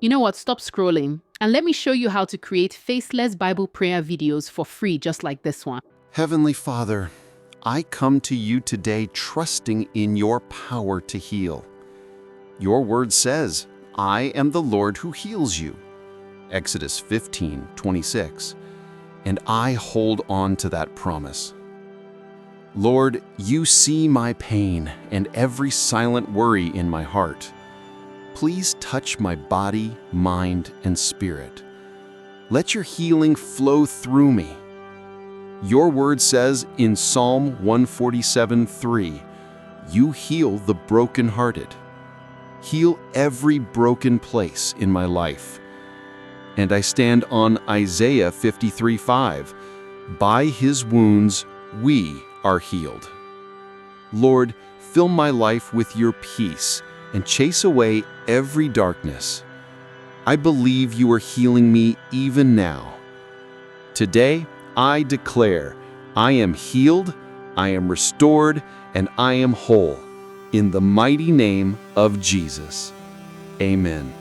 You know what? Stop scrolling and let me show you how to create faceless Bible prayer videos for free, just like this one. Heavenly Father, I come to you today trusting in your power to heal. Your word says, I am the Lord who heals you. Exodus 15:26. And I hold on to that promise. Lord, you see my pain and every silent worry in my heart. Please touch my body, mind, and spirit. Let your healing flow through me. Your word says in Psalm 147:3, you heal the brokenhearted. Heal every broken place in my life. And I stand on Isaiah 53:5. By his wounds, we are healed. Lord, fill my life with your peace and chase away every darkness. I believe you are healing me even now. Today, I declare, I am healed, I am restored, and I am whole. In the mighty name of Jesus. Amen.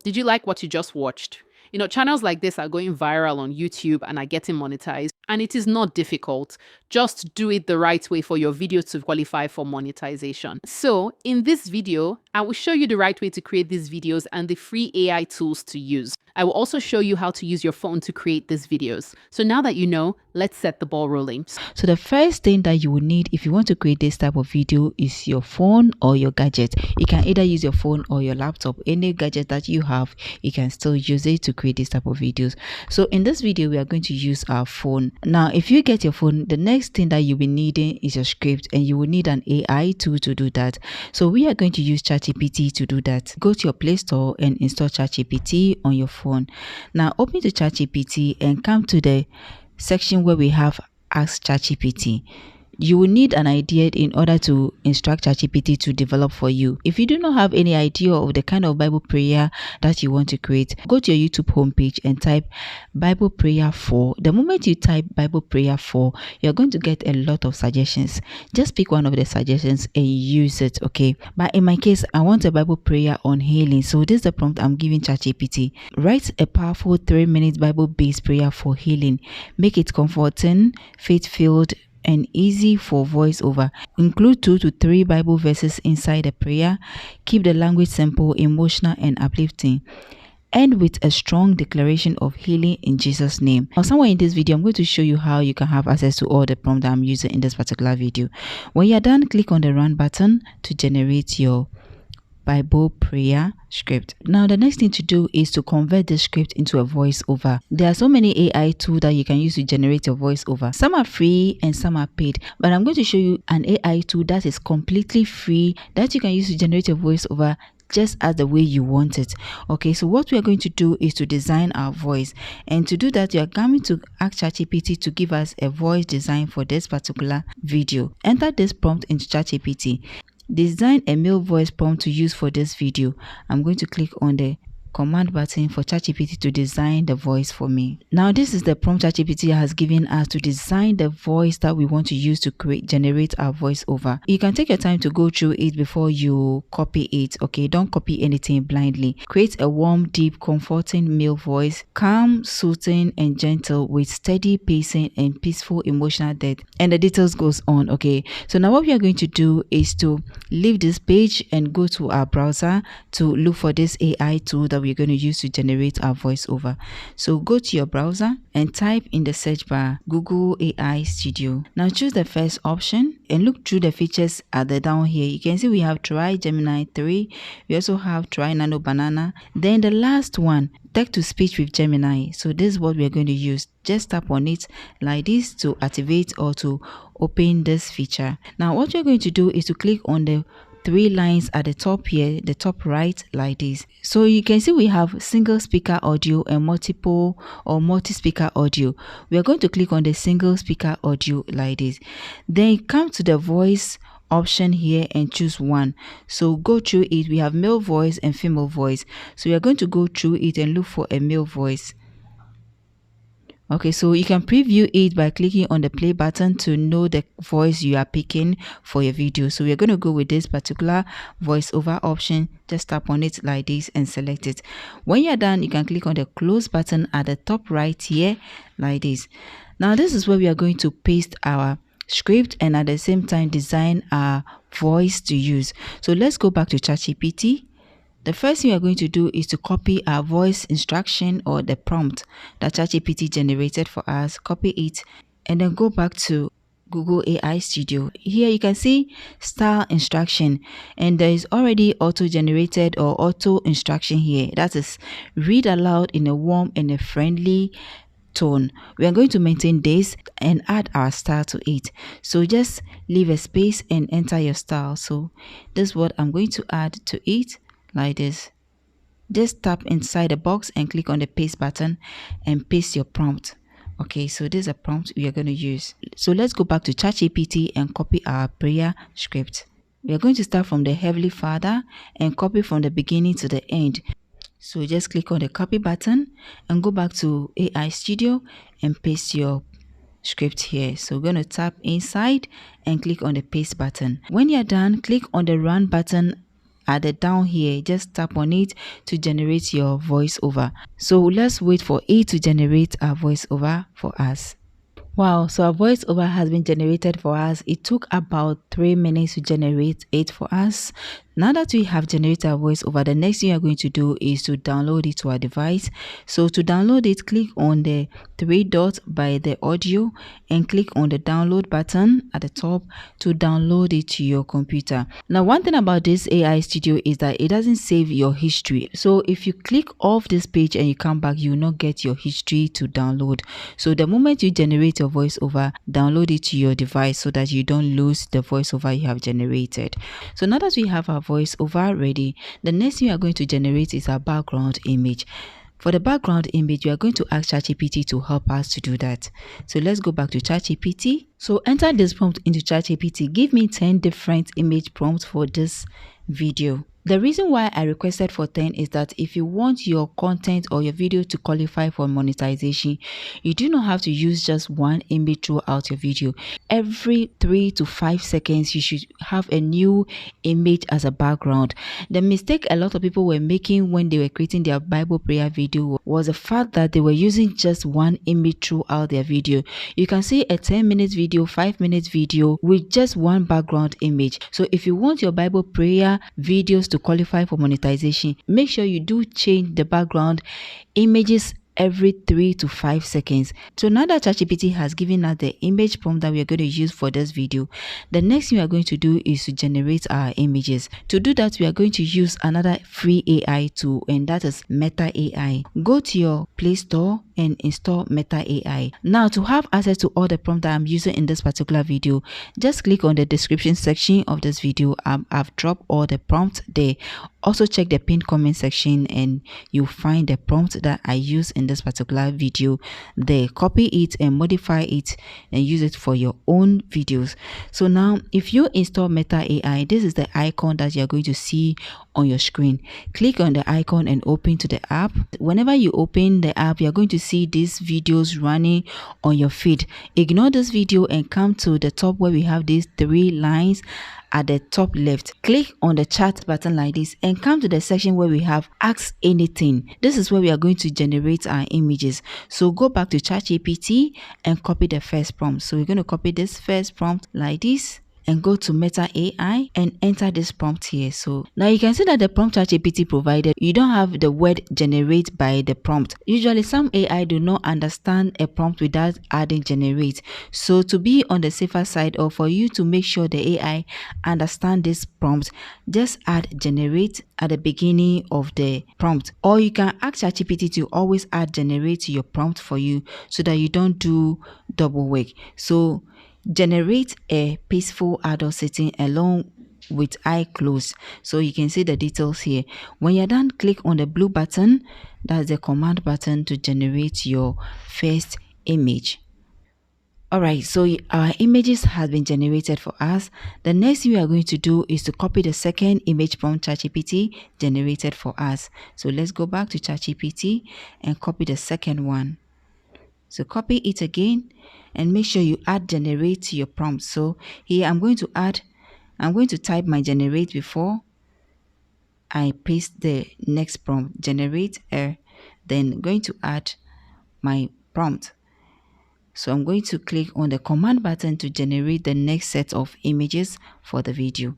Did you like what you just watched? Channels like this are going viral on YouTube and are getting monetized, and it is not difficult. Just do it the right way for your video to qualify for monetization. So, in this video, I will show you the right way to create these videos and the free AI tools to use. I will also show you how to use your phone to create these videos. So now that you know, let's set the ball rolling. So the first thing that you will need if you want to create this type of video is your phone or your gadget. You can either use your phone or your laptop. Any gadget that you have, you can still use it to create this type of videos. So in this video, we are going to use our phone. Now, if you get your phone, the next thing that you'll be needing is your script, and you will need an AI tool to do that. So we are going to use ChatGPT to do that. Go to your Play Store and install ChatGPT on your phone. Now open to ChatGPT and come to the section where we have Ask ChatGPT. You will need an idea in order to instruct ChatGPT to develop for you. If you do not have any idea of the kind of Bible prayer that you want to create, go to your YouTube homepage and type Bible Prayer 4. The moment you type Bible Prayer 4, you're going to get a lot of suggestions. Just pick one of the suggestions and use it, okay? But in my case, I want a Bible prayer on healing. So this is the prompt I'm giving ChatGPT. Write a powerful 3-minute Bible-based prayer for healing. Make it comforting, faith-filled, and easy for voiceover. Include 2 to 3 Bible verses inside the prayer. Keep the language simple, emotional, and uplifting. End with a strong declaration of healing in Jesus' name. Now, somewhere in this video, I'm going to show you how you can have access to all the prompts that I'm using in this particular video. When you're done, click on the Run button to generate your Bible prayer script. Now the next thing to do is to convert the script into a voiceover. There are so many AI tools that you can use to generate your voiceover. Some are free and some are paid, but I'm going to show you an AI tool that is completely free that you can use to generate your voiceover just as the way you want it. Okay, so what we are going to do is to design our voice, and to do that you are going to ask ChatGPT to give us a voice design for this particular video. Enter this prompt into ChatGPT. Design a male voice prompt to use for this video. I'm going to click on the command button for ChatGPT to design the voice for me. Now this is the prompt ChatGPT has given us to design the voice that we want to use to generate our voiceover. You can take your time to go through it before you copy it. Okay, don't copy anything blindly. Create a warm, deep, comforting male voice, calm, soothing, and gentle with steady pacing and peaceful emotional depth. And the details goes on. Okay, so now what we are going to do is to leave this page and go to our browser to look for this AI tool that we're going to use to generate our voiceover. So go to your browser and type in the search bar Google AI Studio. Now choose the first option and look through the features at the down here. You can see we have Try Gemini 3. We also have Try Nano Banana. Then the last one, text to speech with Gemini. So this is what we're going to use. Just tap on it like this to activate or to open this feature. Now what you're going to do is to click on the 3 lines at the top here, the top right, like this. So you can see we have single speaker audio and multiple or multi-speaker audio. We are going to click on the single speaker audio like this. Then come to the voice option here and choose one. So go through it. We have male voice and female voice. So we are going to go through it and look for a male voice. Okay, so you can preview it by clicking on the play button to know the voice you are picking for your video. So we're going to go with this particular voiceover option. Just tap on it like this and select it. When you're done, you can click on the close button at the top right here like this. Now this is where we are going to paste our script and at the same time design our voice to use. So let's go back to ChatGPT. The first thing we are going to do is to copy our voice instruction or the prompt that ChatGPT generated for us, copy it, and then go back to Google AI Studio. Here you can see style instruction, and there is already auto-generated or auto instruction here. That is, read aloud in a warm and a friendly tone. We are going to maintain this and add our style to it. So just leave a space and enter your style. So this is what I'm going to add to it like this. Just tap inside the box and click on the paste button and paste your prompt. Okay, so this is a prompt we are going to use. So let's go back to ChatGPT and copy our prayer script. We are going to start from the Heavenly Father and copy from the beginning to the end. So just click on the copy button and go back to AI Studio and paste your script here. So we're going to tap inside and click on the paste button. When you're done, click on the run button at the down here. Just tap on it to generate your voiceover. So let's wait for it to generate our voiceover for us. Wow, so our voiceover has been generated for us. It took about 3 minutes to generate it for us. Now that we have generated our voiceover, the next thing we are going to do is to download it to our device. So to download it, click on the 3 dots by the audio and click on the download button at the top to download it to your computer. Now, one thing about this AI Studio is that it doesn't save your history. So if you click off this page and you come back, you will not get your history to download. So the moment you generate your voiceover, download it to your device so that you don't lose the voiceover you have generated. So now that we have our voiceover ready, the next thing we are going to generate is our background image. For the background image, we are going to ask ChatGPT to help us to do that. So let's go back to ChatGPT. So enter this prompt into ChatGPT. Give me 10 different image prompts for this video. The reason why I requested for 10 is that if you want your content or your video to qualify for monetization, you do not have to use just one image throughout your video. Every 3 to 5 seconds, you should have a new image as a background. The mistake a lot of people were making when they were creating their Bible prayer video was the fact that they were using just one image throughout their video. You can see a 10-minute video, 5-minute video with just one background image. So if you want your Bible prayer videos to qualify for monetization, make sure you do change the background images every 3 to 5 seconds. So now that ChatGPT has given us the image prompt that we are going to use for this video, the next thing we are going to do is to generate our images. To do that, we are going to use another free AI tool, and that is Metaai. Go to your Play Store and install Metaai. Now, to have access to all the prompts that I'm using in this particular video, just click on the description section of this video. I've dropped all the prompts there. Also check the pinned comment section and you'll find the prompt that I use in this particular video there. Copy it and modify it and use it for your own videos. So now if you install Metaai, this is the icon that you're going to see on your screen. Click on the icon and open to the app. Whenever you open the app, you're going to see these videos running on your feed. Ignore this video and come to the top where we have these 3 lines at the top left. Click on the chat button like this and come to the section where we have ask anything. This is where we are going to generate our images. So go back to ChatGPT and copy the first prompt. So we're going to copy this first prompt like this and go to Metaai and enter this prompt here. So now you can see that the prompt ChatGPT provided, you don't have the word generate by the prompt. Usually some AI do not understand a prompt without adding generate. So to be on the safer side, or for you to make sure the AI understand this prompt, just add generate at the beginning of the prompt. Or you can ask ChatGPT to always add generate to your prompt for you so that you don't do double work. So generate a peaceful adult sitting alone with eye closed. So you can see the details here. When you're done, click on the blue button. That's the command button to generate your first image. Alright, so our images have been generated for us. The next thing we are going to do is to copy the second image prompt ChatGPT generated for us. So let's go back to ChatGPT and copy the second one. So copy it again and make sure you add generate to your prompt. So here I'm going to type my generate before I paste the next prompt, generate a, then going to add my prompt. So I'm going to click on the command button to generate the next set of images for the video.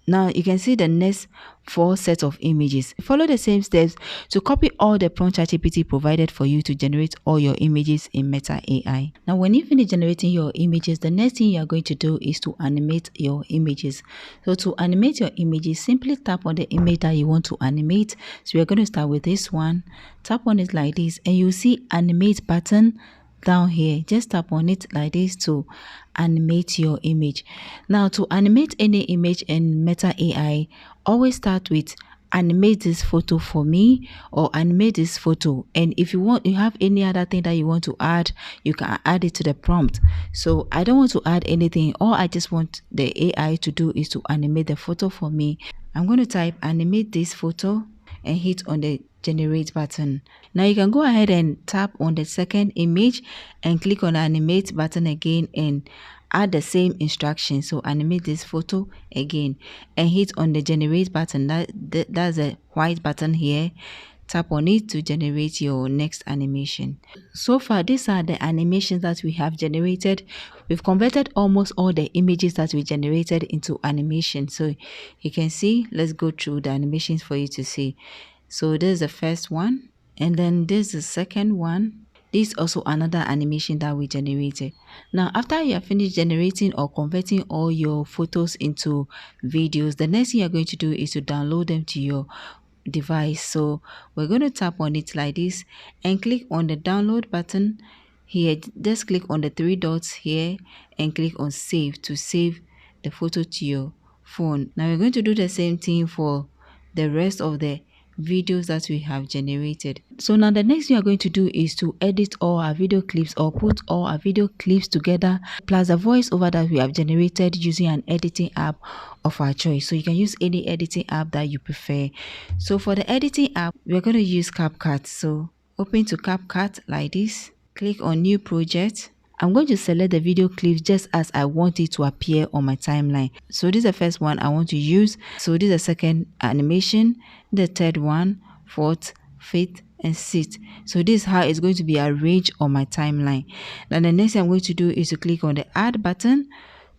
Now you can see the next 4 sets of images. Follow the same steps to copy all the prompt ChatGPT provided for you to generate all your images in Metaai. Now when you finish generating your images, the next thing you are going to do is to animate your images. So to animate your images, simply tap on the image that you want to animate. So we're going to start with this one. Tap on it like this and you see animate button down here. Just tap on it like this to animate your image. Now to animate any image in Metaai, always start with animate this photo for me or animate this photo, and if you have any other thing that you want to add, you can add it to the prompt. So I don't want to add anything. All I just want the AI to do is to animate the photo for me. I'm going to type animate this photo and hit on the generate button. Now you can go ahead and tap on the second image and click on the animate button again and add the same instruction. So animate this photo again and hit on the generate button. That's a white button here. Tap on it to generate your next animation. So far, these are the animations that we have generated. We've converted almost all the images that we generated into animation. So you can see, let's go through the animations for you to see. So this is the first one, and then this is the second one. This is also another animation that we generated. Now, after you have finished generating or converting all your photos into videos, the next thing you're going to do is to download them to your device. So we're going to tap on it like this and click on the download button here. Just click on the 3 dots here and click on save to save the photo to your phone. Now we're going to do the same thing for the rest of the videos that we have generated. So now the next thing we are going to do is to edit all our video clips or put all our video clips together plus a voiceover that we have generated using an editing app of our choice. So you can use any editing app that you prefer. So for the editing app, we're going to use CupCat. So open to CupCat like this, click on new project. I'm going to select the video clips just as I want it to appear on my timeline. So this is the first one I want to use. So this is the second animation, the third one, fourth, fifth, and sixth. So this is how it's going to be arranged on my timeline. Now the next thing I'm going to do is to click on the add button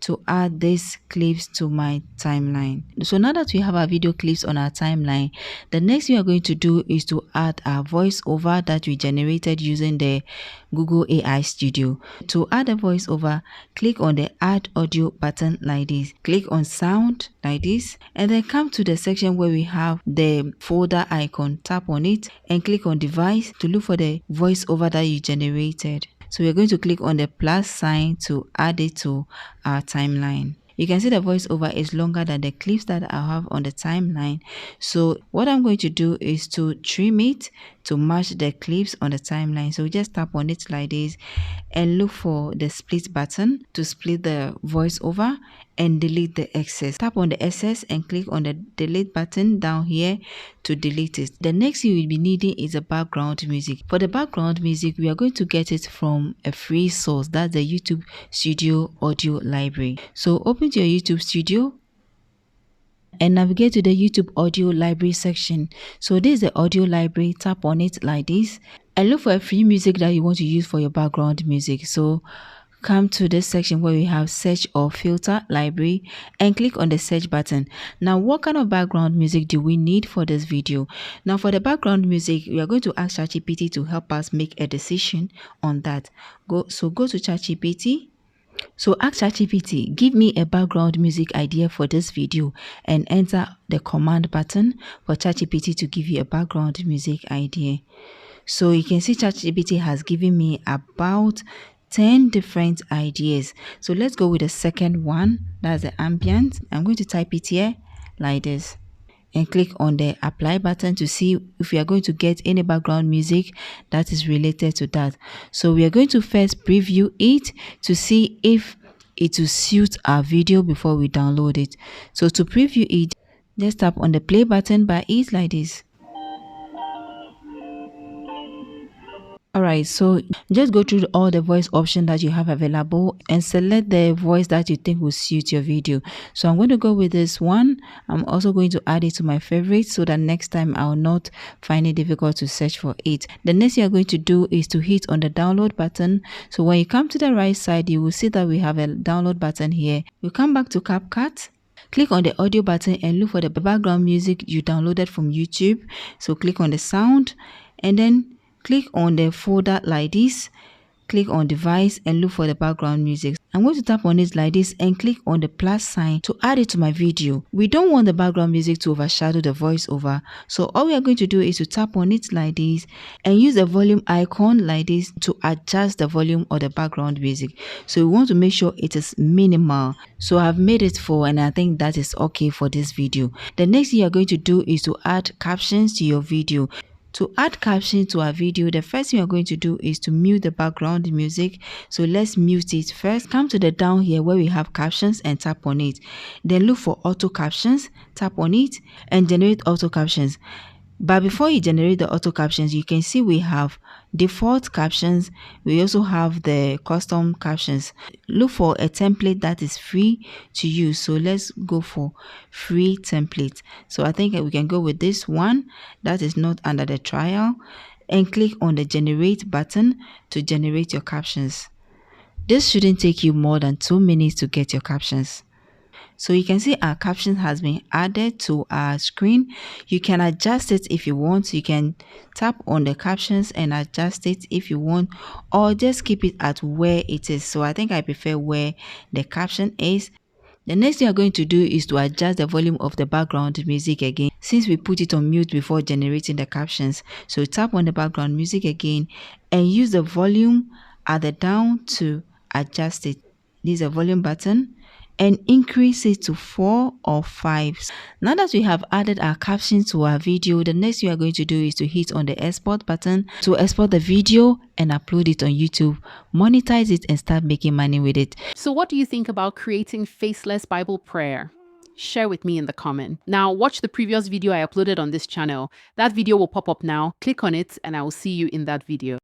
to add these clips to my timeline. So now that we have our video clips on our timeline, the next thing we are going to do is to add our voiceover that we generated using the Google AI Studio. To add a voiceover, click on the add audio button like this. Click on sound like this and then come to the section where we have the folder icon. Tap on it and click on device to look for the voiceover that you generated. So we're going to click on the plus sign to add it to our timeline. You can see the voiceover is longer than the clips that I have on the timeline. So what I'm going to do is to trim it to match the clips on the timeline. So just tap on it like this and look for the split button to split the voiceover and delete the excess. Tap on the excess and click on the delete button down here to delete it. The next thing you'll be needing is a background music. For the background music, we are going to get it from a free source. That's the YouTube Studio audio library. So open to your YouTube Studio and navigate to the YouTube audio library section. So this is the audio library. Tap on it like this and look for a free music that you want to use for your background music. So come to this section where we have search or filter library and click on the search button. Now what kind of background music do we need for this video? Now for the background music, we are going to ask ChatGPT to help us make a decision on that. Go to ChatGPT. So ask ChatGPT, give me a background music idea for this video and enter the command button for ChatGPT to give you a background music idea. So you can see ChatGPT has given me about 10 different ideas. So let's go with the second one. That's the ambient. I'm going to type it here like this and click on the apply button to see if we are going to get any background music that is related to that. So we are going to first preview it to see if it will suit our video before we download it. So to preview it, just tap on the play button by it like this. Alright, so just go through all the voice options that you have available and select the voice that you think will suit your video. So I'm going to go with this one. I'm also going to add it to my favorites so that next time I'll not find it difficult to search for it. The next thing you're going to do is to hit on the download button. So when you come to the right side, you will see that we have a download button here. You come back to CupCat. Click on the audio button and look for the background music you downloaded from YouTube. So click on the sound and then click on the folder like this. Click on device and look for the background music. I'm going to tap on it like this and click on the plus sign to add it to my video. We don't want the background music to overshadow the voiceover. So all we are going to do is to tap on it like this and use the volume icon like this to adjust the volume of the background music. So we want to make sure it is minimal. So I've made it 4 and I think that is okay for this video. The next thing you're going to do is to add captions to your video. To add caption to our video, the first thing you're going to do is to mute the background music. So let's mute it first. Come to the down here where we have captions and tap on it. Then look for auto captions, tap on it and generate auto captions. But before you generate the auto captions, you can see we have default captions. We also have the custom captions. Look for a template that is free to use. So let's go for free template. So I think we can go with this one that is not under the trial and click on the generate button to generate your captions. This shouldn't take you more than 2 minutes to get your captions. So you can see our caption has been added to our screen. You can adjust it if you want. You can tap on the captions and adjust it if you want, or just keep it at where it is. So I think I prefer where the caption is. The next thing you're going to do is to adjust the volume of the background music again, since we put it on mute before generating the captions. So tap on the background music again and use the volume at the down to adjust it. This is a volume button and increase it to 4 or 5. Now that we have added our captions to our video, the next thing you are going to do is to hit on the export button to export the video and upload it on YouTube, monetize it and start making money with it. So what do you think about creating Faceless Bible prayer? Share with me in the comment. Now watch the previous video I uploaded on this channel. That video will pop up now. Click on it and I will see you in that video.